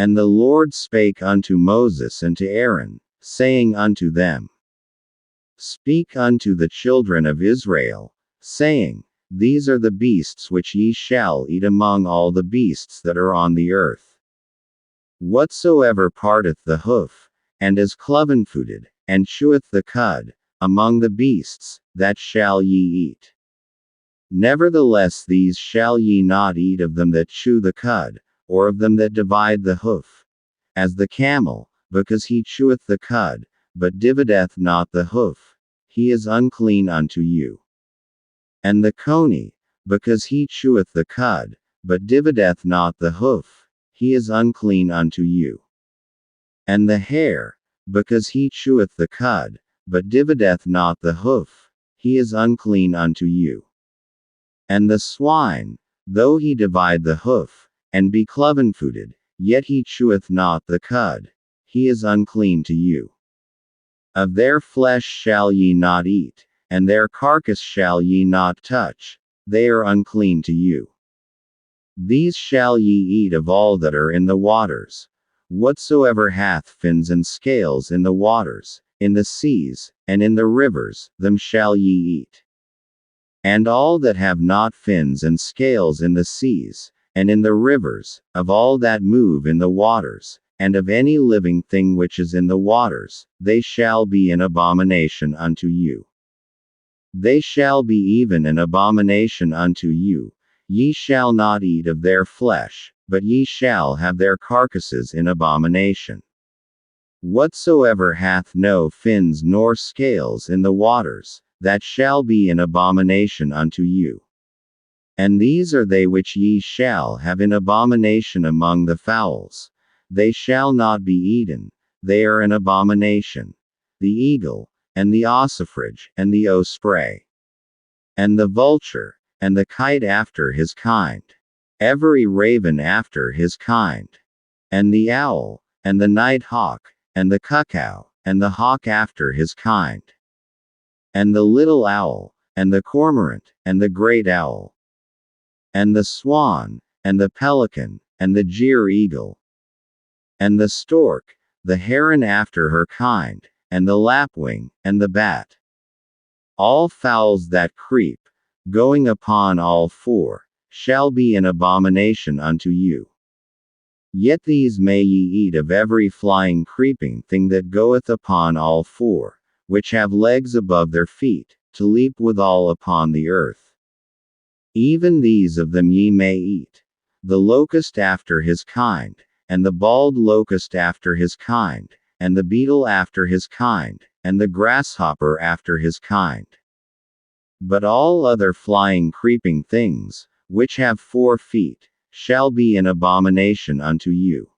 And the Lord spake unto Moses and to Aaron, saying unto them, Speak unto the children of Israel, saying, These are the beasts which ye shall eat among all the beasts that are on the earth. Whatsoever parteth the hoof, and is cloven-footed, and cheweth the cud, among the beasts, that shall ye eat. Nevertheless these shall ye not eat of them that chew the cud, or of them that divide the hoof. As the camel, because he cheweth the cud, but divideth not the hoof, he is unclean unto you. And the coney, because he cheweth the cud, but divideth not the hoof, he is unclean unto you. And the hare, because he cheweth the cud, but divideth not the hoof, he is unclean unto you. And the swine, though he divide the hoof, and be cloven-footed, yet he cheweth not the cud, he is unclean to you. Of their flesh shall ye not eat, and their carcass shall ye not touch, they are unclean to you. These shall ye eat of all that are in the waters. Whatsoever hath fins and scales in the waters, in the seas, and in the rivers, them shall ye eat. And all that have not fins and scales in the seas, and in the rivers, of all that move in the waters, and of any living thing which is in the waters, they shall be an abomination unto you. They shall be even an abomination unto you. Ye shall not eat of their flesh, but ye shall have their carcasses in abomination. Whatsoever hath no fins nor scales in the waters, that shall be an abomination unto you. And these are they which ye shall have in abomination among the fowls. They shall not be eaten, they are an abomination. The eagle, and the ossifrage, and the osprey, and the vulture, and the kite after his kind, every raven after his kind, and the owl, and the night hawk, and the cuckoo, and the hawk after his kind, and the little owl, and the cormorant, and the great owl, and the swan, and the pelican, and the jeer eagle, and the stork, the heron after her kind, and the lapwing, and the bat. All fowls that creep, going upon all four, shall be an abomination unto you. Yet these may ye eat of every flying creeping thing that goeth upon all four, which have legs above their feet, to leap withal upon the earth. Even these of them ye may eat, the locust after his kind, and the bald locust after his kind, and the beetle after his kind, and the grasshopper after his kind. But all other flying creeping things, which have 4 feet, shall be an abomination unto you.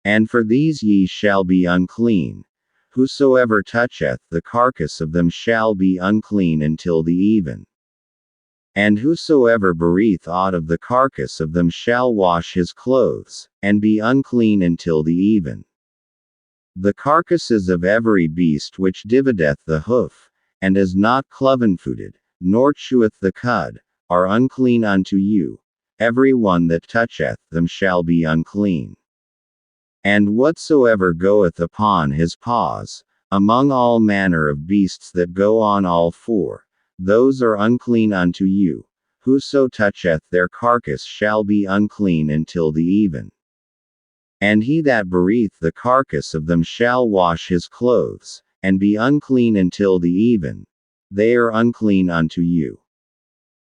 And for these ye shall be unclean. Whosoever toucheth the carcass of them shall be unclean until the even. And whosoever bereath aught of the carcass of them shall wash his clothes, and be unclean until the even. The carcasses of every beast which divideth the hoof, and is not cloven-footed, nor cheweth the cud, are unclean unto you. Every one that toucheth them shall be unclean. And whatsoever goeth upon his paws, among all manner of beasts that go on all 4, those are unclean unto you. Whoso toucheth their carcass shall be unclean until the even. And he that bereath the carcass of them shall wash his clothes, and be unclean until the even. They are unclean unto you.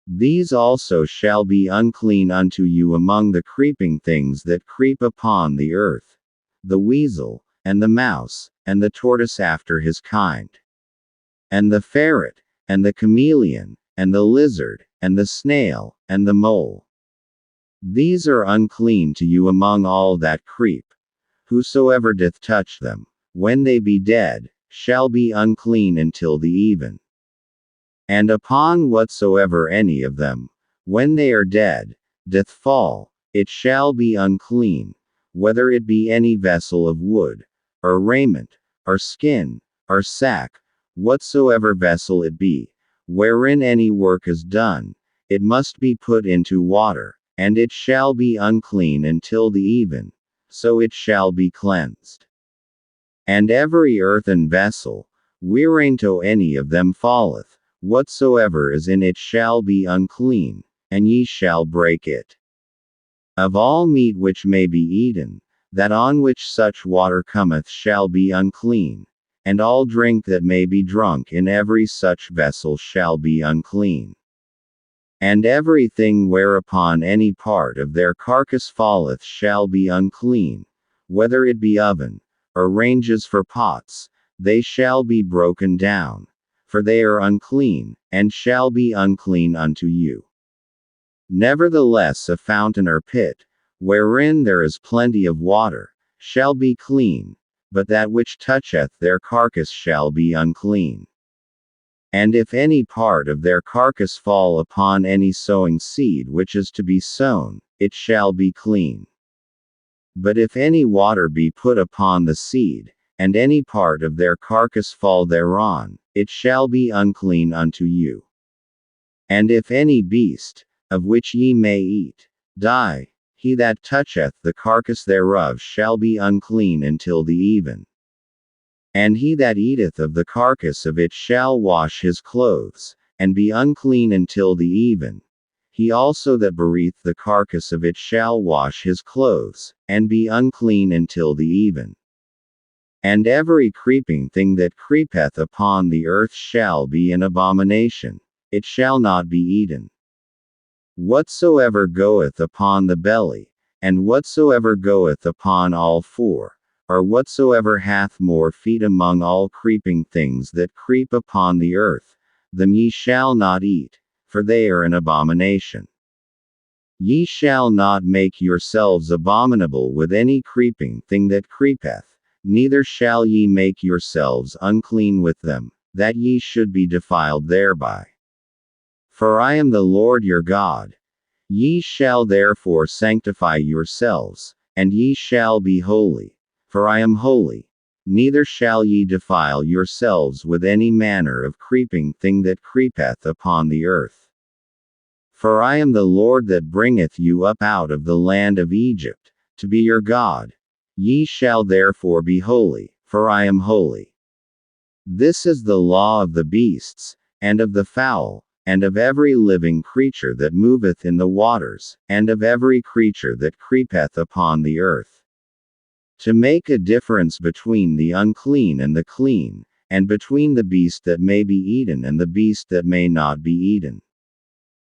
These also shall be unclean unto you among the creeping things that creep upon the earth, the weasel, and the mouse, and the tortoise after his kind, and the ferret, and the chameleon, and the lizard, and the snail, and the mole. These are unclean to you among all that creep. Whosoever doth touch them, when they be dead, shall be unclean until the even. And upon whatsoever any of them, when they are dead, doth fall, it shall be unclean, whether it be any vessel of wood, or raiment, or skin, or sack, whatsoever vessel it be, wherein any work is done, it must be put into water, and it shall be unclean until the even. so it shall be cleansed. And every earthen vessel, whereunto any of them falleth, whatsoever is in it shall be unclean, and ye shall break it. Of all meat which may be eaten, that on which such water cometh shall be unclean, and all drink that may be drunk in every such vessel shall be unclean. And everything whereupon any part of their carcass falleth shall be unclean, whether it be oven, or ranges for pots, they shall be broken down, for they are unclean, and shall be unclean unto you. Nevertheless a fountain or pit, wherein there is plenty of water, shall be clean, but that which toucheth their carcass shall be unclean. And if any part of their carcass fall upon any sowing seed which is to be sown, it shall be clean. But if any water be put upon the seed, and any part of their carcass fall thereon, it shall be unclean unto you. And if any beast, of which ye may eat, die, he that toucheth the carcass thereof shall be unclean until the even. And he that eateth of the carcass of it shall wash his clothes, and be unclean until the even. He also that bereath the carcass of it shall wash his clothes, and be unclean until the even. And every creeping thing that creepeth upon the earth shall be an abomination, it shall not be eaten. Whatsoever goeth upon the belly, and whatsoever goeth upon all four, or whatsoever hath more feet among all creeping things that creep upon the earth, them ye shall not eat, for they are an abomination. Ye shall not make yourselves abominable with any creeping thing that creepeth, neither shall ye make yourselves unclean with them, that ye should be defiled thereby. For I am the Lord your God. Ye shall therefore sanctify yourselves, and ye shall be holy, for I am holy. Neither shall ye defile yourselves with any manner of creeping thing that creepeth upon the earth. For I am the Lord that bringeth you up out of the land of Egypt, to be your God. Ye shall therefore be holy, for I am holy. This is the law of the beasts, and of the fowl, and of every living creature that moveth in the waters, and of every creature that creepeth upon the earth. To make a difference between the unclean and the clean, and between the beast that may be eaten and the beast that may not be eaten.